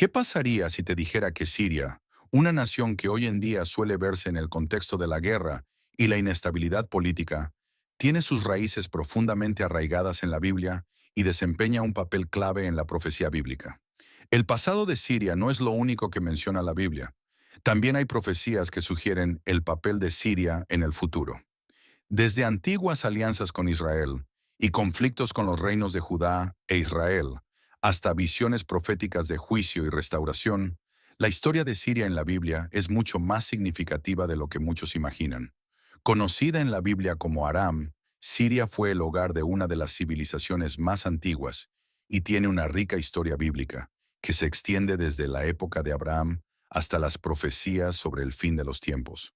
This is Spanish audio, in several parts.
¿Qué pasaría si te dijera que Siria, una nación que hoy en día suele verse en el contexto de la guerra y la inestabilidad política, tiene sus raíces profundamente arraigadas en la Biblia y desempeña un papel clave en la profecía bíblica? El pasado de Siria no es lo único que menciona la Biblia. También hay profecías que sugieren el papel de Siria en el futuro. Desde antiguas alianzas con Israel y conflictos con los reinos de Judá e Israel, hasta visiones proféticas de juicio y restauración, la historia de Siria en la Biblia es mucho más significativa de lo que muchos imaginan. Conocida en la Biblia como Aram, Siria fue el hogar de una de las civilizaciones más antiguas y tiene una rica historia bíblica que se extiende desde la época de Abraham hasta las profecías sobre el fin de los tiempos.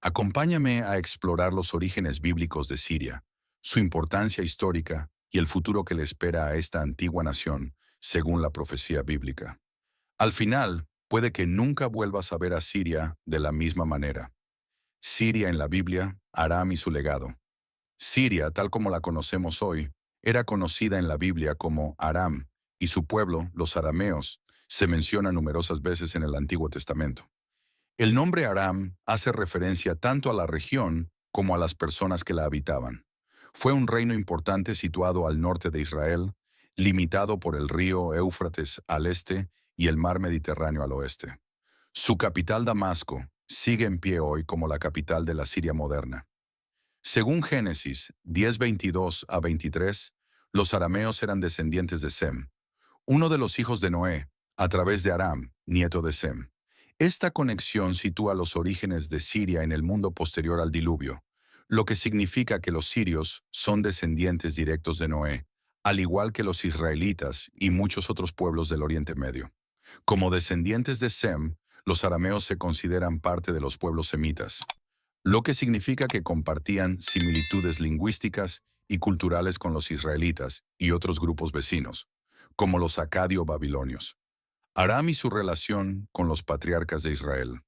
Acompáñame a explorar los orígenes bíblicos de Siria, su importancia histórica y el futuro que le espera a esta antigua nación, según la profecía bíblica. Al final, puede que nunca vuelvas a ver a Siria de la misma manera. Siria en la Biblia, Aram y su legado. Siria, tal como la conocemos hoy, era conocida en la Biblia como Aram, y su pueblo, los arameos, se menciona numerosas veces en el Antiguo Testamento. El nombre Aram hace referencia tanto a la región como a las personas que la habitaban. Fue un reino importante situado al norte de Israel, limitado por el río Éufrates al este y el mar Mediterráneo al oeste. Su capital, Damasco, sigue en pie hoy como la capital de la Siria moderna. Según Génesis 10:22 a 23, los arameos eran descendientes de Sem, uno de los hijos de Noé, a través de Aram, nieto de Sem. Esta conexión sitúa los orígenes de Siria en el mundo posterior al diluvio, lo que significa que los sirios son descendientes directos de Noé, al igual que los israelitas y muchos otros pueblos del Oriente Medio. Como descendientes de Sem, los arameos se consideran parte de los pueblos semitas, lo que significa que compartían similitudes lingüísticas y culturales con los israelitas y otros grupos vecinos, como los acadio-babilonios. Aram y su relación con los patriarcas de Israel.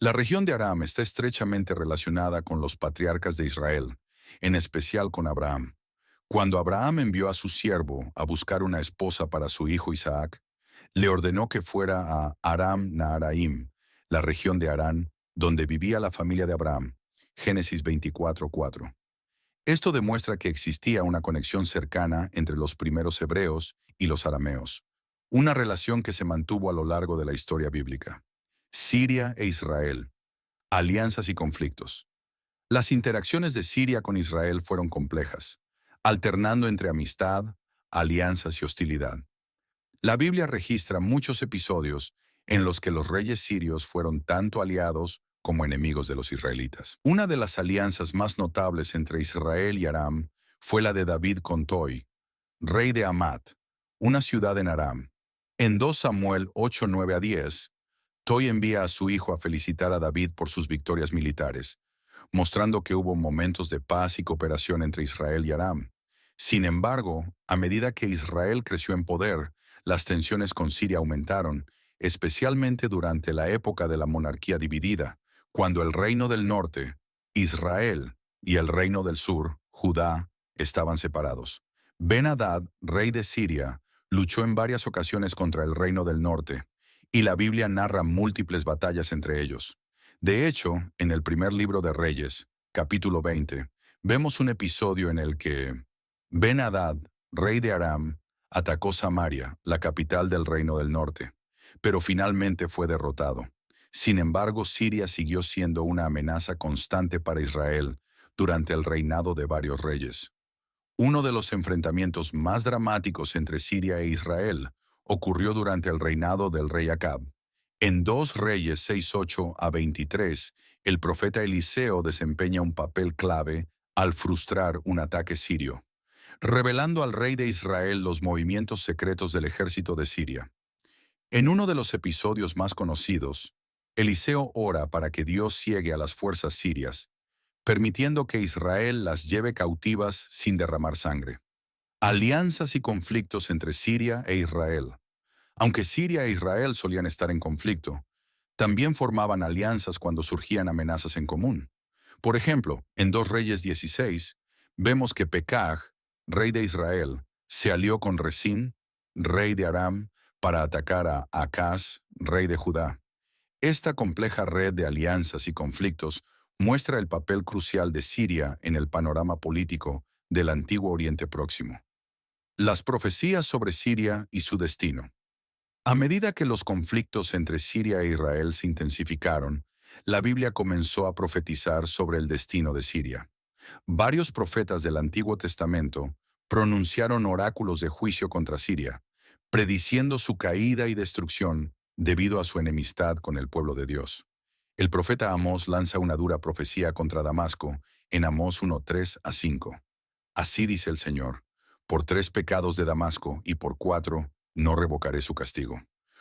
La región de Aram está estrechamente relacionada con los patriarcas de Israel, en especial con Abraham. Cuando Abraham envió a su siervo a buscar una esposa para su hijo Isaac, le ordenó que fuera a Aram Naharaim, la región de Harán, donde vivía la familia de Abraham. Génesis 24:4. Esto demuestra que existía una conexión cercana entre los primeros hebreos y los arameos, una relación que se mantuvo a lo largo de la historia bíblica. Siria e Israel, alianzas y conflictos. Las interacciones de Siria con Israel fueron complejas, alternando entre amistad, alianzas y hostilidad. La Biblia registra muchos episodios en los que los reyes sirios fueron tanto aliados como enemigos de los israelitas. Una de las alianzas más notables entre Israel y Aram fue la de David con Toi, rey de Hamat, una ciudad en Aram. En 2 Samuel 8:9 a 10, Toi envía a su hijo a felicitar a David por sus victorias militares, mostrando que hubo momentos de paz y cooperación entre Israel y Aram. Sin embargo, a medida que Israel creció en poder, las tensiones con Siria aumentaron, especialmente durante la época de la monarquía dividida, cuando el reino del norte, Israel, y el reino del sur, Judá, estaban separados. Ben-Hadad, rey de Siria, luchó en varias ocasiones contra el reino del norte, y la Biblia narra múltiples batallas entre ellos. De hecho, en el primer libro de Reyes, capítulo 20, vemos un episodio en el que Ben-Hadad, rey de Aram, atacó Samaria, la capital del reino del norte, pero finalmente fue derrotado. Sin embargo, Siria siguió siendo una amenaza constante para Israel durante el reinado de varios reyes. Uno de los enfrentamientos más dramáticos entre Siria e Israel ocurrió durante el reinado del rey Acab. En 2 Reyes 6:8 a 23, el profeta Eliseo desempeña un papel clave al frustrar un ataque sirio, revelando al rey de Israel los movimientos secretos del ejército de Siria. En uno de los episodios más conocidos, Eliseo ora para que Dios ciegue a las fuerzas sirias, permitiendo que Israel las lleve cautivas sin derramar sangre. Alianzas y conflictos entre Siria e Israel. Aunque Siria e Israel solían estar en conflicto, también formaban alianzas cuando surgían amenazas en común. Por ejemplo, en 2 Reyes 16, vemos que Pekaj, rey de Israel, se alió con Resín, rey de Aram, para atacar a Acaz, rey de Judá. Esta compleja red de alianzas y conflictos muestra el papel crucial de Siria en el panorama político del antiguo Oriente Próximo. Las profecías sobre Siria y su destino. A medida que los conflictos entre Siria e Israel se intensificaron, la Biblia comenzó a profetizar sobre el destino de Siria. Varios profetas del Antiguo Testamento pronunciaron oráculos de juicio contra Siria, prediciendo su caída y destrucción debido a su enemistad con el pueblo de Dios. El profeta Amós lanza una dura profecía contra Damasco en Amós 1:3-5. Así dice el Señor: por 3 pecados de Damasco y por 4 no revocaré su castigo.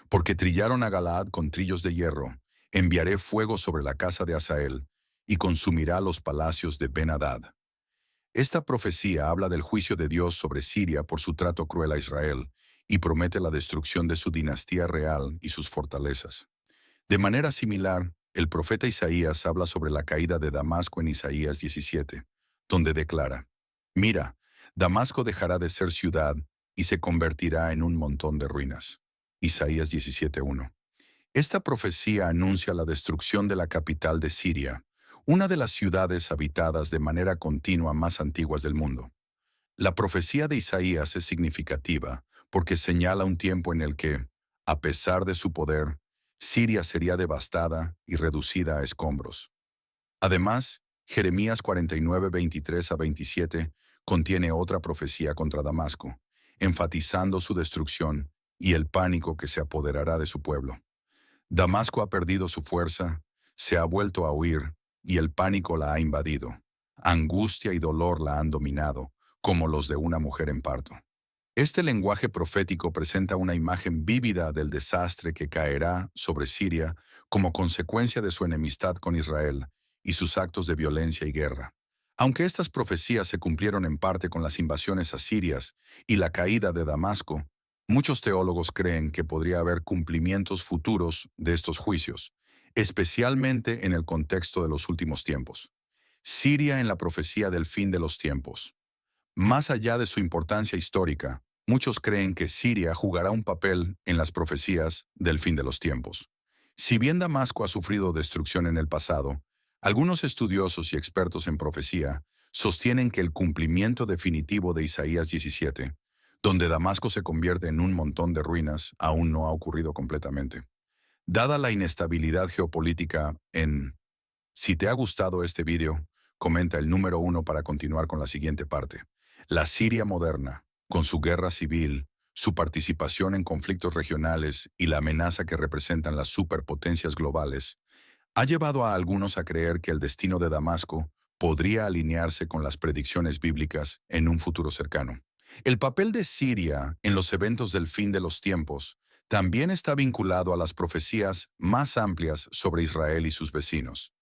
Porque trillaron a Galaad con trillos de hierro, enviaré fuego sobre la casa de Hazael y consumirá los palacios de Ben-Hadad. Esta profecía habla del juicio de Dios sobre Siria por su trato cruel a Israel y promete la destrucción de su dinastía real y sus fortalezas. De manera similar, el profeta Isaías habla sobre la caída de Damasco en Isaías 17, donde declara: mira, Damasco dejará de ser ciudad y se convertirá en un montón de ruinas. Isaías 17:1. Esta profecía anuncia la destrucción de la capital de Siria, una de las ciudades habitadas de manera continua más antiguas del mundo. La profecía de Isaías es significativa porque señala un tiempo en el que, a pesar de su poder, Siria sería devastada y reducida a escombros. Además, Jeremías 49:23-27 contiene otra profecía contra Damasco, enfatizando su destrucción y el pánico que se apoderará de su pueblo. Damasco ha perdido su fuerza, se ha vuelto a huir y el pánico la ha invadido. Angustia y dolor la han dominado, como los de una mujer en parto. Este lenguaje profético presenta una imagen vívida del desastre que caerá sobre Siria como consecuencia de su enemistad con Israel y sus actos de violencia y guerra. Aunque estas profecías se cumplieron en parte con las invasiones asirias y la caída de Damasco, muchos teólogos creen que podría haber cumplimientos futuros de estos juicios, especialmente en el contexto de los últimos tiempos. Siria en la profecía del fin de los tiempos. Más allá de su importancia histórica, muchos creen que Siria jugará un papel en las profecías del fin de los tiempos. Si bien Damasco ha sufrido destrucción en el pasado, algunos estudiosos y expertos en profecía sostienen que el cumplimiento definitivo de Isaías 17, donde Damasco se convierte en un montón de ruinas, aún no ha ocurrido completamente. Dada la inestabilidad geopolítica en... Si te ha gustado este video, comenta el número 1 para continuar con la siguiente parte. La Siria moderna, con su guerra civil, su participación en conflictos regionales y la amenaza que representan las superpotencias globales, ha llevado a algunos a creer que el destino de Damasco podría alinearse con las predicciones bíblicas en un futuro cercano. El papel de Siria en los eventos del fin de los tiempos también está vinculado a las profecías más amplias sobre Israel y sus vecinos.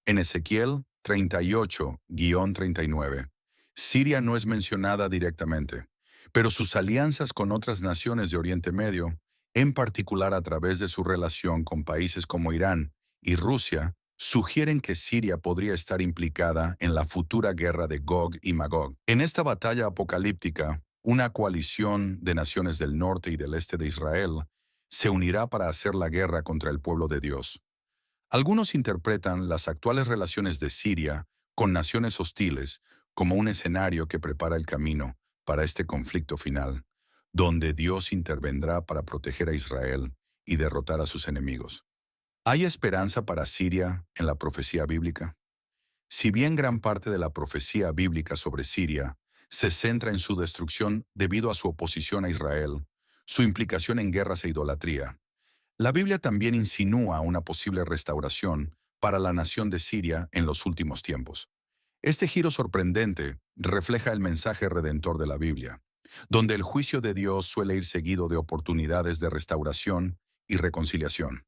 En Ezequiel 38-39, Siria no es mencionada directamente, pero sus alianzas con otras naciones de Oriente Medio, en particular a través de su relación con países como Irán y Rusia, sugieren que Siria podría estar implicada en la futura guerra de Gog y Magog. En esta batalla apocalíptica, una coalición de naciones del norte y del este de Israel se unirá para hacer la guerra contra el pueblo de Dios. Algunos interpretan las actuales relaciones de Siria con naciones hostiles como un escenario que prepara el camino para este conflicto final, donde Dios intervendrá para proteger a Israel y derrotar a sus enemigos. ¿Hay esperanza para Siria en la profecía bíblica? Si bien gran parte de la profecía bíblica sobre Siria se centra en su destrucción debido a su oposición a Israel, su implicación en guerras e idolatría, la Biblia también insinúa una posible restauración para la nación de Siria en los últimos tiempos. Este giro sorprendente refleja el mensaje redentor de la Biblia, donde el juicio de Dios suele ir seguido de oportunidades de restauración y reconciliación.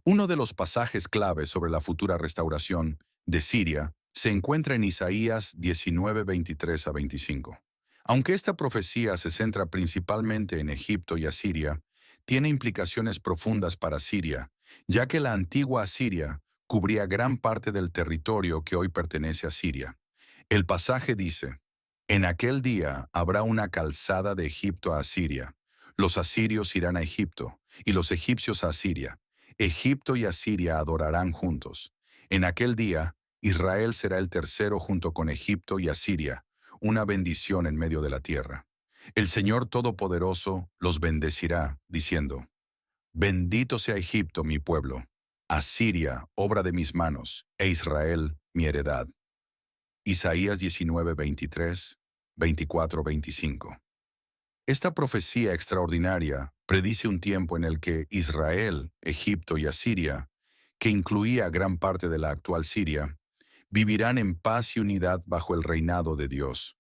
Uno de los pasajes clave sobre la futura restauración de Siria se encuentra en Isaías 19:23-25. Aunque esta profecía se centra principalmente en Egipto y Asiria, tiene implicaciones profundas para Siria, ya que la antigua Asiria cubría gran parte del territorio que hoy pertenece a Siria. El pasaje dice: en aquel día habrá una calzada de Egipto a Asiria. Los asirios irán a Egipto, y los egipcios a Asiria. Egipto y Asiria adorarán juntos. En aquel día, Israel será el tercero junto con Egipto y Asiria, una bendición en medio de la tierra. El Señor Todopoderoso los bendecirá, diciendo: Bendito sea Egipto, mi pueblo, Asiria, obra de mis manos, e Israel, mi heredad. Isaías 19, 23, 24, 25. Esta profecía extraordinaria predice un tiempo en el que Israel, Egipto y Asiria, que incluía gran parte de la actual Siria, vivirán en paz y unidad bajo el reinado de Dios.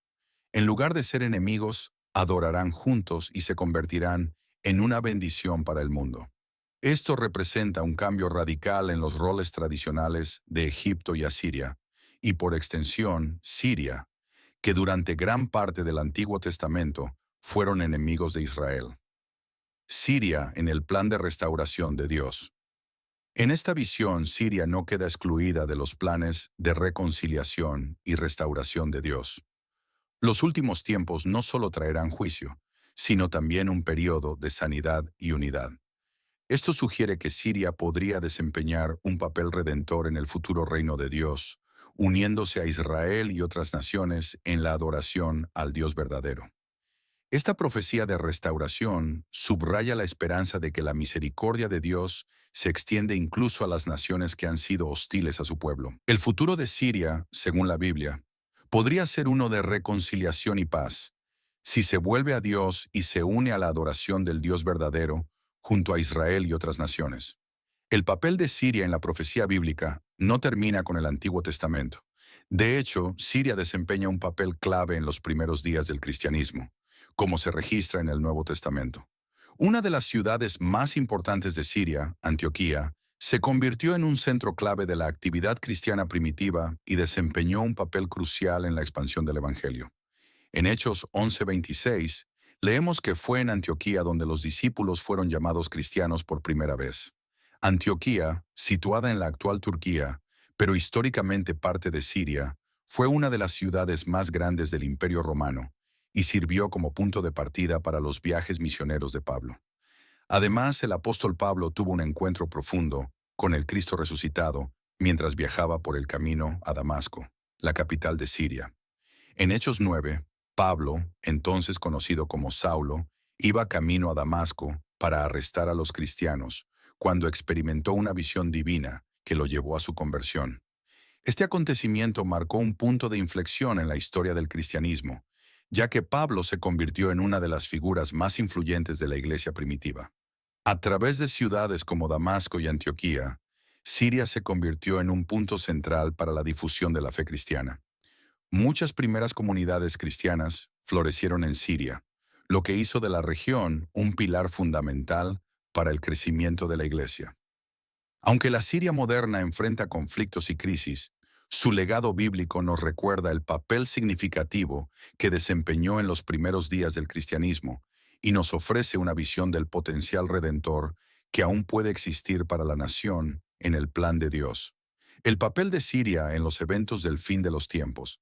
En lugar de ser enemigos, adorarán juntos y se convertirán en una bendición para el mundo. Esto representa un cambio radical en los roles tradicionales de Egipto y Asiria, y por extensión, Siria, que durante gran parte del Antiguo Testamento fueron enemigos de Israel. Siria en el plan de restauración de Dios. En esta visión, Siria no queda excluida de los planes de reconciliación y restauración de Dios. Los últimos tiempos no solo traerán juicio, sino también un periodo de sanidad y unidad. Esto sugiere que Siria podría desempeñar un papel redentor en el futuro reino de Dios, uniéndose a Israel y otras naciones en la adoración al Dios verdadero. Esta profecía de restauración subraya la esperanza de que la misericordia de Dios se extiende incluso a las naciones que han sido hostiles a su pueblo. El futuro de Siria, según la Biblia, podría ser uno de reconciliación y paz, si se vuelve a Dios y se une a la adoración del Dios verdadero junto a Israel y otras naciones. El papel de Siria en la profecía bíblica no termina con el Antiguo Testamento. De hecho, Siria desempeña un papel clave en los primeros días del cristianismo, como se registra en el Nuevo Testamento. Una de las ciudades más importantes de Siria, Antioquía, se convirtió en un centro clave de la actividad cristiana primitiva y desempeñó un papel crucial en la expansión del Evangelio. En Hechos 11:26, leemos que fue en Antioquía donde los discípulos fueron llamados cristianos por primera vez. Antioquía, situada en la actual Turquía, pero históricamente parte de Siria, fue una de las ciudades más grandes del Imperio Romano y sirvió como punto de partida para los viajes misioneros de Pablo. Además, el apóstol Pablo tuvo un encuentro profundo con el Cristo resucitado mientras viajaba por el camino a Damasco, la capital de Siria. En Hechos 9, Pablo, entonces conocido como Saulo, iba camino a Damasco para arrestar a los cristianos, cuando experimentó una visión divina que lo llevó a su conversión. Este acontecimiento marcó un punto de inflexión en la historia del cristianismo, ya que Pablo se convirtió en una de las figuras más influyentes de la iglesia primitiva. A través de ciudades como Damasco y Antioquía, Siria se convirtió en un punto central para la difusión de la fe cristiana. Muchas primeras comunidades cristianas florecieron en Siria, lo que hizo de la región un pilar fundamental para el crecimiento de la iglesia. Aunque la Siria moderna enfrenta conflictos y crisis, su legado bíblico nos recuerda el papel significativo que desempeñó en los primeros días del cristianismo y nos ofrece una visión del potencial redentor que aún puede existir para la nación en el plan de Dios. El papel de Siria en los eventos del fin de los tiempos.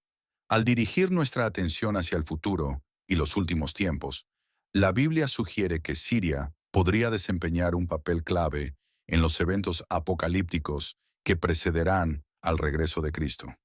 Al dirigir nuestra atención hacia el futuro y los últimos tiempos, la Biblia sugiere que Siria podría desempeñar un papel clave en los eventos apocalípticos que precederán al regreso de Cristo.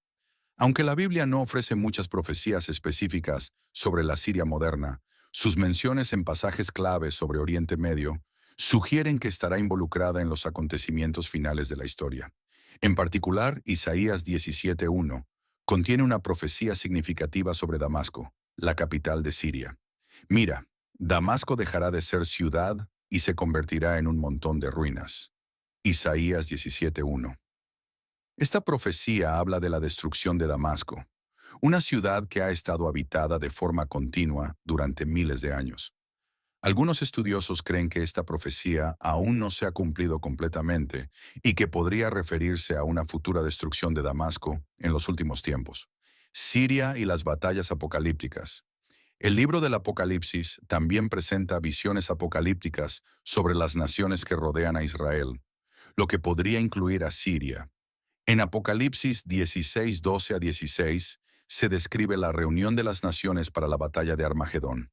Aunque la Biblia no ofrece muchas profecías específicas sobre la Siria moderna, sus menciones en pasajes clave sobre Oriente Medio sugieren que estará involucrada en los acontecimientos finales de la historia. En particular, Isaías 17:1 contiene una profecía significativa sobre Damasco, la capital de Siria. Mira, Damasco dejará de ser ciudad y se convertirá en un montón de ruinas. Isaías 17:1. Esta profecía habla de la destrucción de Damasco, una ciudad que ha estado habitada de forma continua durante miles de años. Algunos estudiosos creen que esta profecía aún no se ha cumplido completamente y que podría referirse a una futura destrucción de Damasco en los últimos tiempos. Siria y las batallas apocalípticas. El libro del Apocalipsis también presenta visiones apocalípticas sobre las naciones que rodean a Israel, lo que podría incluir a Siria. En Apocalipsis 16:12-16 se describe la reunión de las naciones para la batalla de Armagedón.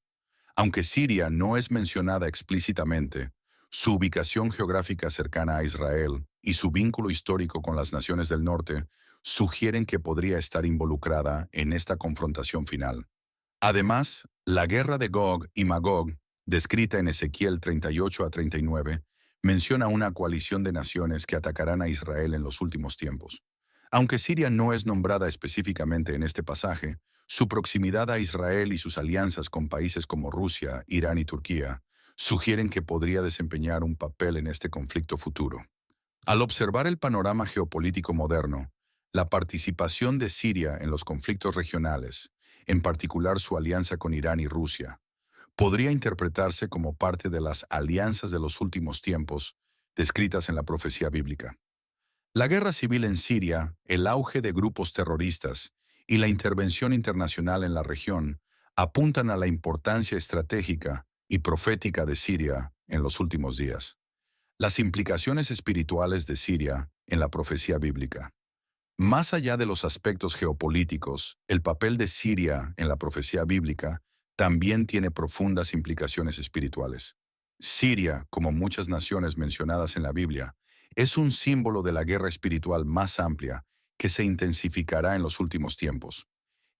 Aunque Siria no es mencionada explícitamente, Su ubicación geográfica cercana a Israel y su vínculo histórico con las naciones del norte sugieren que podría estar involucrada en esta confrontación final. Además, la guerra de Gog y Magog, descrita en Ezequiel 38 a 39, menciona una coalición de naciones que atacarán a Israel en los últimos tiempos. Aunque Siria no es nombrada específicamente en este pasaje, su proximidad a Israel y sus alianzas con países como Rusia, Irán y Turquía sugieren que podría desempeñar un papel en este conflicto futuro. Al observar el panorama geopolítico moderno, la participación de Siria en los conflictos regionales, en particular su alianza con Irán y Rusia, podría interpretarse como parte de las alianzas de los últimos tiempos descritas en la profecía bíblica. La guerra civil en Siria, el auge de grupos terroristas y la intervención internacional en la región apuntan a la importancia estratégica y profética de Siria en los últimos días. Las implicaciones espirituales de Siria en la profecía bíblica. Más allá de los aspectos geopolíticos, el papel de Siria en la profecía bíblica también tiene profundas implicaciones espirituales. Siria, como muchas naciones mencionadas en la Biblia, es un símbolo de la guerra espiritual más amplia que se intensificará en los últimos tiempos.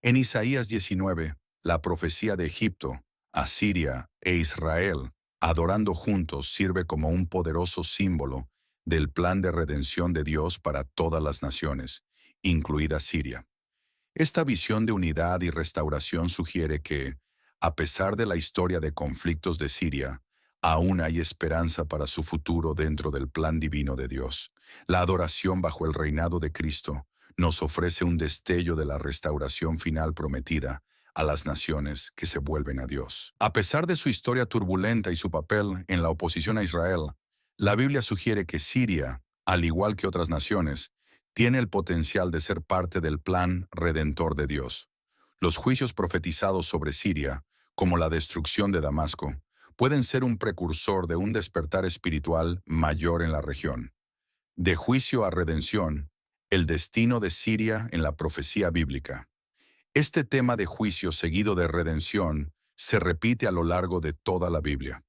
En Isaías 19, la profecía de Egipto, Asiria e Israel, adorando juntos, sirve como un poderoso símbolo del plan de redención de Dios para todas las naciones, incluida Siria. Esta visión de unidad y restauración sugiere que, a pesar de la historia de conflictos de Siria, aún hay esperanza para su futuro dentro del plan divino de Dios. La adoración bajo el reinado de Cristo nos ofrece un destello de la restauración final prometida a las naciones que se vuelven a Dios. A pesar de su historia turbulenta y su papel en la oposición a Israel, la Biblia sugiere que Siria, al igual que otras naciones, tiene el potencial de ser parte del plan redentor de Dios. Los juicios profetizados sobre Siria, como la destrucción de Damasco, pueden ser un precursor de un despertar espiritual mayor en la región. De juicio a redención, el destino de Siria en la profecía bíblica. Este tema de juicio seguido de redención se repite a lo largo de toda la Biblia.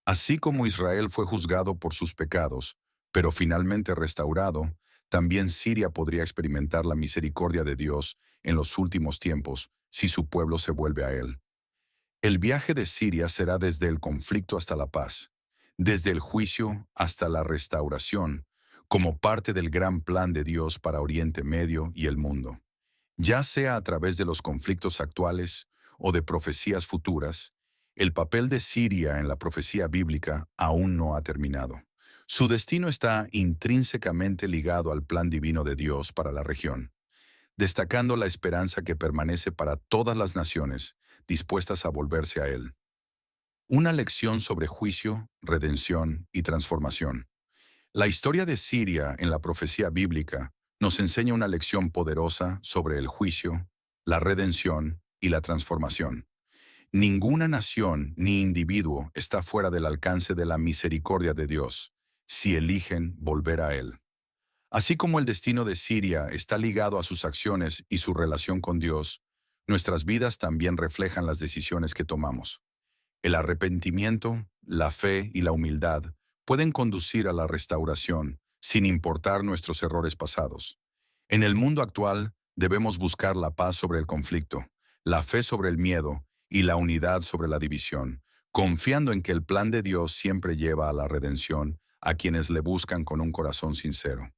Así como Israel fue juzgado por sus pecados, pero finalmente restaurado, también Siria podría experimentar la misericordia de Dios en los últimos tiempos si su pueblo se vuelve a Él. El viaje de Siria será desde el conflicto hasta la paz, desde el juicio hasta la restauración, como parte del gran plan de Dios para Oriente Medio y el mundo. Ya sea a través de los conflictos actuales o de profecías futuras, el papel de Siria en la profecía bíblica aún no ha terminado. Su destino está intrínsecamente ligado al plan divino de Dios para la región, destacando la esperanza que permanece para todas las naciones dispuestas a volverse a Él. Una lección sobre juicio, redención y transformación. La historia de Siria en la profecía bíblica nos enseña una lección poderosa sobre el juicio, la redención y la transformación. Ninguna nación ni individuo está fuera del alcance de la misericordia de Dios, si eligen volver a Él. Así como el destino de Siria está ligado a sus acciones y su relación con Dios, nuestras vidas también reflejan las decisiones que tomamos. El arrepentimiento, la fe y la humildad pueden conducir a la restauración, sin importar nuestros errores pasados. En el mundo actual, debemos buscar la paz sobre el conflicto, la fe sobre el miedo y la unidad sobre la división, confiando en que el plan de Dios siempre lleva a la redención a quienes le buscan con un corazón sincero.